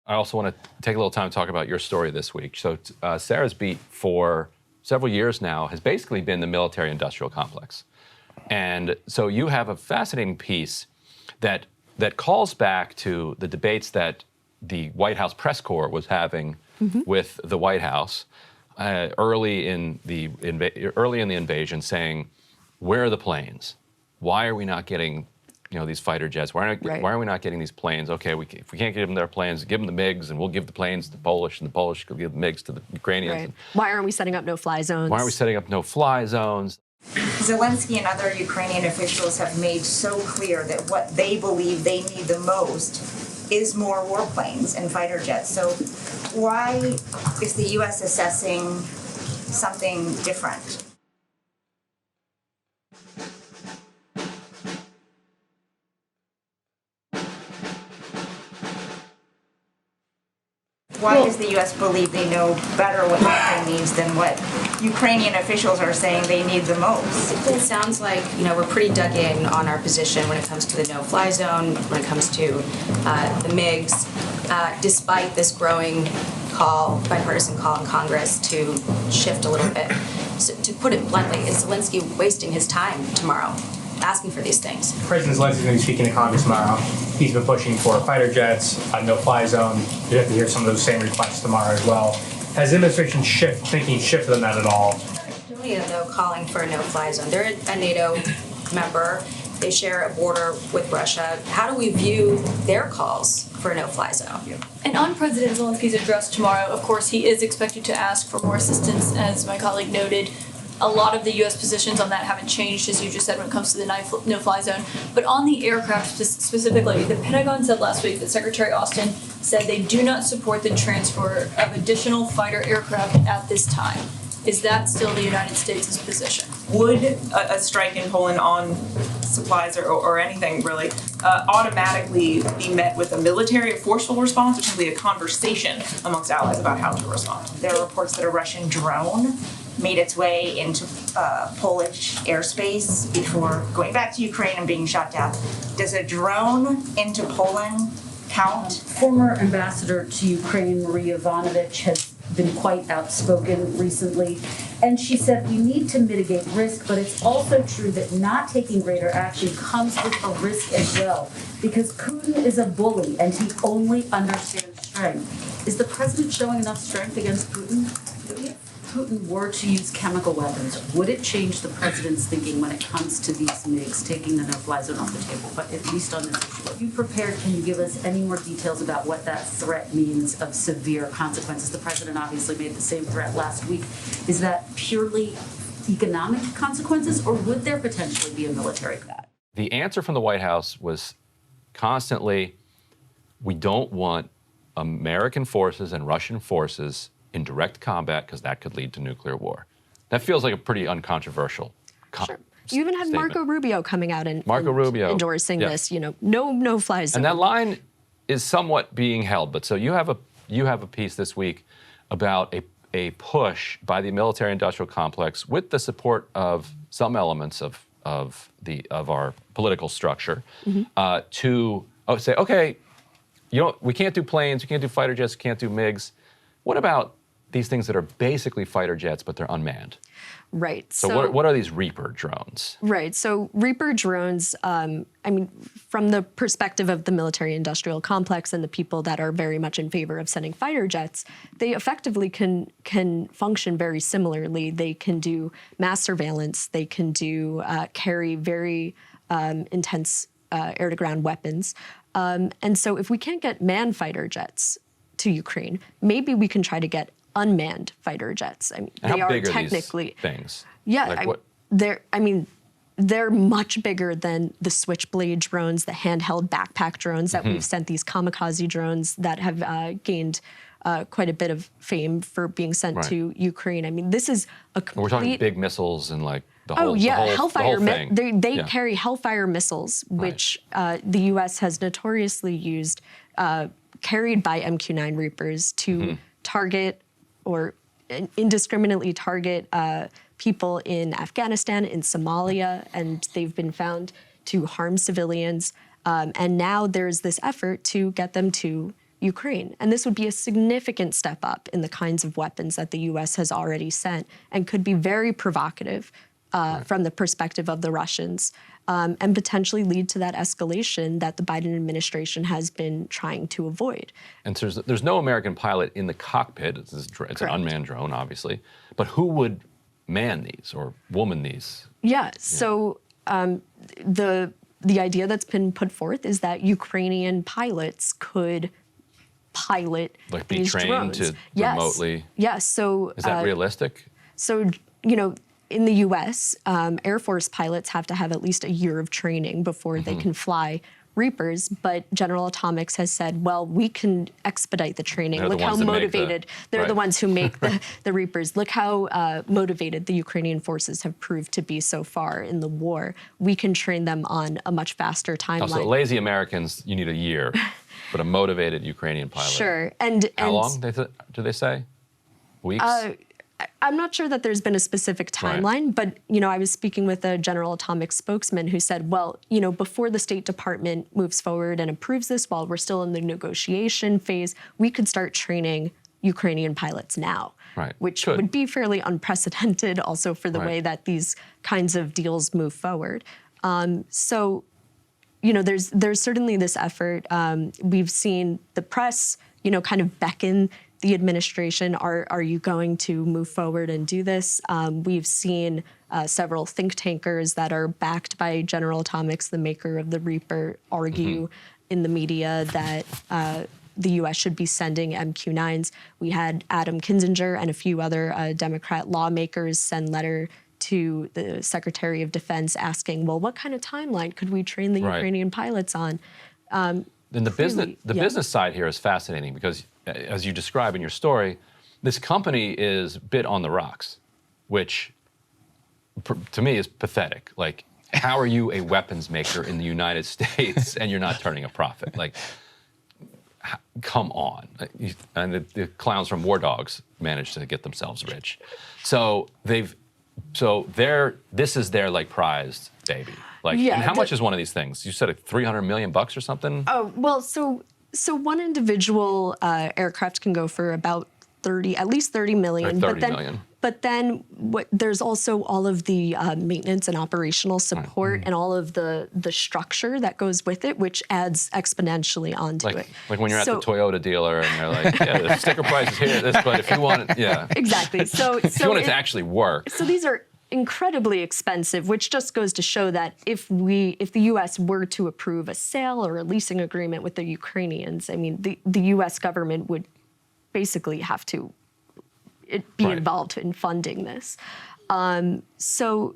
I also want to take a little time to talk about your story this week. So Sara's beat for several years now has basically been the military-industrial complex. And so you have a fascinating piece that calls back to the debates that the White House press corps was having with the White House early in the invasion, saying, "Where are the planes? Why are we not getting, these fighter jets? Why are we not getting these planes? Okay, if we can't give them their planes, give them the MiGs, and we'll give the planes to the Polish, and the Polish will give the MiGs to the Ukrainians." Right. Why aren't we setting up no-fly zones? Why aren't we setting up no-fly zones? Zelensky and other Ukrainian officials have made so clear that what they believe they need the most is more warplanes and fighter jets. So why is the U.S. assessing something different? Why does the U.S. believe they know better what Ukraine needs than what Ukrainian officials are saying they need the most? It sounds like, we're pretty dug in on our position when it comes to the no-fly zone, when it comes to the MiGs, despite this growing bipartisan call in Congress to shift a little bit. So, to put it bluntly, is Zelensky wasting his time tomorrow asking for these things? President Zelensky is going to be speaking to Congress tomorrow. He's been pushing for fighter jets, a no-fly zone. You have to hear some of those same requests tomorrow as well. Has the administration shifted on that at all? Though, calling for a no-fly zone. They're a NATO member. They share a border with Russia. How do we view their calls for a no-fly zone? And on President Zelensky's address tomorrow, of course, he is expected to ask for more assistance, as my colleague noted. A lot of the U.S. positions on that haven't changed, as you just said, when it comes to the no-fly zone. But on the aircraft specifically, the Pentagon said last week that Secretary Austin said they do not support the transfer of additional fighter aircraft at this time. Is that still the United States' position? Would a strike in Poland on supplies or anything really automatically be met with a military forceful response, or simply a conversation amongst allies about how to respond? There are reports that a Russian drone made its way into Polish airspace before going back to Ukraine and being shot down. Does a drone into Poland count? Former ambassador to Ukraine, Maria Ivanovich, has been quite outspoken recently, and she said we need to mitigate risk, but it's also true that not taking greater action comes with a risk as well, because Putin is a bully and he only understands strength. Is the president showing enough strength against Putin? If Putin were to use chemical weapons, would it change the president's thinking when it comes to these MiGs, taking the no-fly zone off the table, but at least on this issue? Are you prepared? Can you give us any more details about what that threat means of severe consequences? The president obviously made the same threat last week. Is that purely economic consequences, or would there potentially be a military threat? The answer from the White House was constantly, we don't want American forces and Russian forces in direct combat because that could lead to nuclear war. That feels like a pretty uncontroversial Sure. You even had statement. Marco Rubio coming out and endorsing this, no-fly zone. And that line is somewhat being held. But so you have a piece this week about a push by the military-industrial complex with the support of some elements of our political structure to say, okay, we can't do planes, we can't do fighter jets, we can't do MiGs. What about these things that are basically fighter jets, but they're unmanned? Right. So what are these Reaper drones? Right. So Reaper drones, from the perspective of the military-industrial complex and the people that are very much in favor of sending fighter jets, they effectively can function very similarly. They can do mass surveillance. They can carry very intense air-to-ground weapons. And so if we can't get manned fighter jets to Ukraine, maybe we can try to get unmanned fighter jets. They are technically these things. Yeah, they're much bigger than the Switchblade drones, the handheld backpack drones that we've sent, these kamikaze drones that have gained quite a bit of fame for being sent to Ukraine. This is a complete... We're talking big missiles and the whole Hellfire. thing. They carry Hellfire missiles, which the U.S. has notoriously used, carried by MQ-9 Reapers to target or indiscriminately target people in Afghanistan, in Somalia, and they've been found to harm civilians. And now there's this effort to get them to Ukraine. And this would be a significant step up in the kinds of weapons that the U.S. has already sent and could be very provocative from the perspective of the Russians and potentially lead to that escalation that the Biden administration has been trying to avoid. And so there's no American pilot in the cockpit. It's an unmanned drone, obviously. But who would man these or woman these? Yeah, so the idea that's been put forth is that Ukrainian pilots could pilot Like be these trained drones. to Yes. remotely? Yes, so Is that realistic? So, in the U.S., Air Force pilots have to have at least a year of training before they can fly Reapers, but General Atomics has said, well, we can expedite the training. They're the Look how ones that make motivated. They're right. the ones who make the Reapers. Look how motivated the Ukrainian forces have proved to be so far in the war. We can train them on a much faster timeline. Oh, so lazy Americans, you need a year, but a motivated Ukrainian pilot. Sure. And How long do they say? Weeks? I'm not sure that there's been a specific timeline, but I was speaking with a General Atomics spokesman who said, well, before the State Department moves forward and approves this, while we're still in the negotiation phase, we could start training Ukrainian pilots now, which would be fairly unprecedented also for the way that these kinds of deals move forward. So, there's certainly this effort. We've seen the press, kind of beckon the administration, are you going to move forward and do this? We've seen several think tankers that are backed by General Atomics, the maker of the Reaper, argue in the media that the U.S. should be sending MQ-9s. We had Adam Kinzinger and a few other Democrat lawmakers send letter to the Secretary of Defense asking, well, what kind of timeline could we train the Ukrainian pilots on? And the business side here is fascinating because, as you describe in your story, this company is bit on the rocks, which to me is pathetic. Like, how are you a weapons maker in the United States and you're not turning a profit? Like, come on. And the clowns from Warhawks managed to get themselves rich. So this is their like prized baby. Like, and how much is one of these things? You said $300 million or something? Oh, well, so one individual aircraft can go for about at least 30 million. Right, 30 million. But then there's also all of the maintenance and operational support and all of the structure that goes with it, which adds exponentially onto it. Like when you're at the Toyota dealer and they're like, yeah, the sticker price is here, but if you want it, yeah. Exactly. So if you want it to actually work. So these are incredibly expensive, which just goes to show that if the U.S. were to approve a sale or a leasing agreement with the Ukrainians, I mean, the U.S. government would basically have to be involved in funding this. So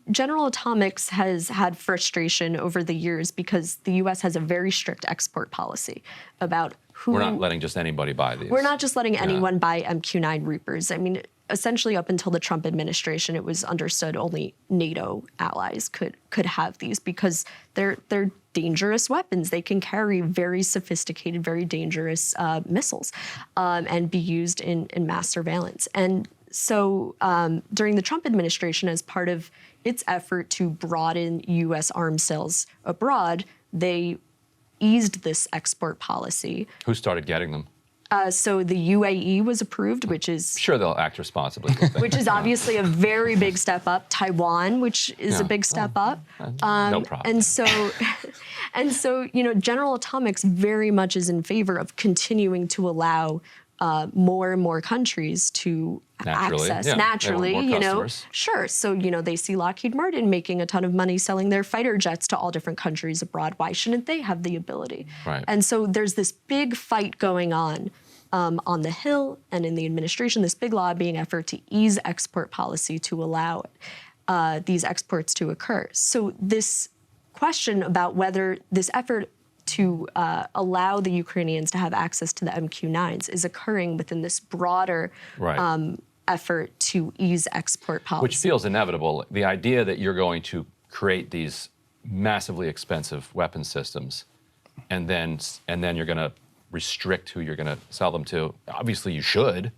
General Atomics has had frustration over the years because the U.S. has a very strict export policy about who... We're not letting just anybody buy these. We're not just letting anyone buy MQ-9 Reapers. I mean, essentially up until the Trump administration, it was understood only NATO allies could have these because they're dangerous weapons. They can carry very sophisticated, very dangerous missiles and be used in mass surveillance. And so during the Trump administration, as part of its effort to broaden U.S. arms sales abroad, they eased this export policy. Who started getting them? So the UAE was approved, which is... Sure, they'll act responsibly. Which is obviously a very big step up. Taiwan, which is a big step up. No problem. And so, General Atomics very much is in favor of continuing to allow more and more countries to access naturally, Sure. So, they see Lockheed Martin making a ton of money selling their fighter jets to all different countries abroad. Why shouldn't they have the ability? Right. And so there's this big fight going on the Hill and in the administration, this big lobbying effort to ease export policy to allow these exports to occur. So this question about whether this effort to allow the Ukrainians to have access to the MQ-9s is occurring within this broader effort to ease export policy. Which feels inevitable. The idea that you're going to create these massively expensive weapon systems and then you're going to restrict who you're going to sell them to. Obviously you should,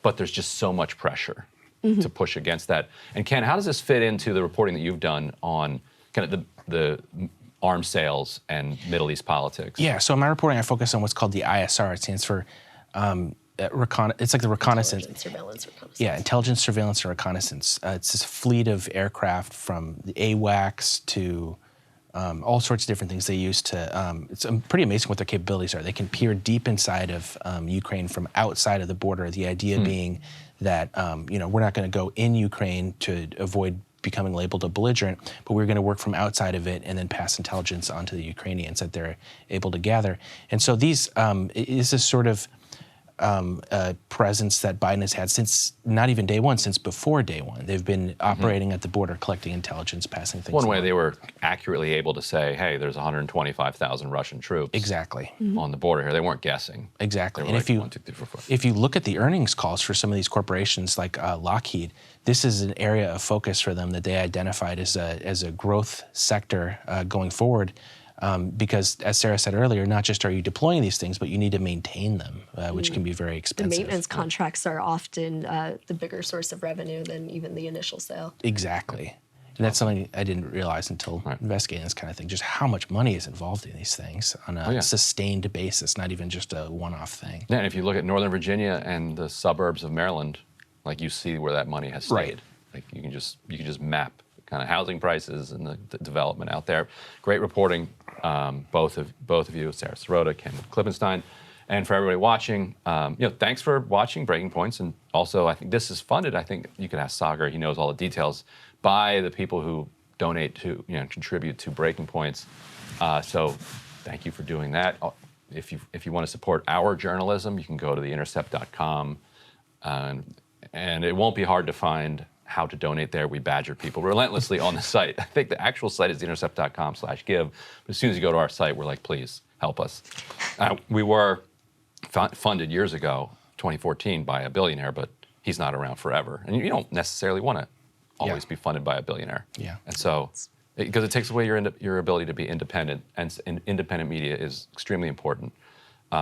but there's just so much pressure to push against that. And Ken, how does this fit into the reporting that you've done on kind of the arms sales and Middle East politics. Yeah, so in my reporting, I focus on what's called the ISR. It stands for, it's like the reconnaissance. Surveillance, reconnaissance. Yeah, intelligence, surveillance, and reconnaissance. It's this fleet of aircraft from the AWACS to all sorts of different things they use to, it's pretty amazing what their capabilities are. They can peer deep inside of Ukraine from outside of the border, the idea being that, we're not going to go in Ukraine to avoid becoming labeled a belligerent, but we're going to work from outside of it and then pass intelligence onto the Ukrainians that they're able to gather. And so these is this sort of presence that Biden has had since not even day one, since before day one. They've been operating at the border, collecting intelligence, passing things One way along. they were accurately able to say, hey, there's 125,000 Russian troops Exactly. on the border here. They weren't guessing. Exactly. They were And like, if you 1, 2, 3, 4, 5. if you look at the earnings calls for some of these corporations like Lockheed, this is an area of focus for them that they identified as a growth sector going forward. Because, as Sara said earlier, not just are you deploying these things, but you need to maintain them, which can be very The expensive. maintenance contracts are often the bigger source of revenue than even the initial sale. Exactly. And that's something I didn't realize until investigating this kind of thing, just how much money is involved in these things on a sustained basis, not even just a one-off thing. Yeah, and if you look at Northern Virginia and the suburbs of Maryland, like you see where that money has stayed. Right. Like you can just map kind of housing prices and the development out there. Great reporting, both of you, Sara Sirota, Ken Klippenstein, and for everybody watching. Thanks for watching Breaking Points, and also I think this is funded. I think you can ask Sagar; he knows all the details, by the people who donate to contribute to Breaking Points. So thank you for doing that. If you want to support our journalism, you can go to theintercept.com, and it won't be hard to find how to donate there. We badger people relentlessly on the site. I think the actual site is theintercept.com/give. But as soon as you go to our site, we're like, please help us. We were funded years ago, 2014, by a billionaire, but he's not around forever. And you don't necessarily want to always be funded by a billionaire. Yeah. And so, because it takes away your ability to be independent, and independent media is extremely important.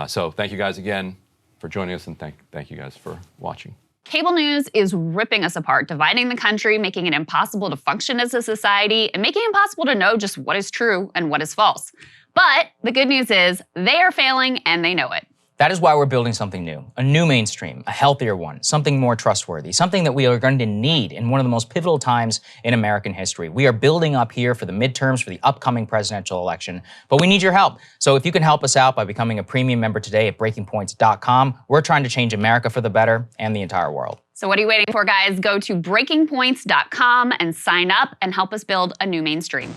So thank you guys again for joining us, and thank you guys for watching. Cable news is ripping us apart, dividing the country, making it impossible to function as a society, and making it impossible to know just what is true and what is false. But the good news is they are failing and they know it. That is why we're building something new, a new mainstream, a healthier one, something more trustworthy, something that we are going to need in one of the most pivotal times in American history. We are building up here for the midterms, for the upcoming presidential election, but we need your help. So if you can help us out by becoming a premium member today at breakingpoints.com, we're trying to change America for the better and the entire world. So what are you waiting for, guys? Go to breakingpoints.com and sign up and help us build a new mainstream.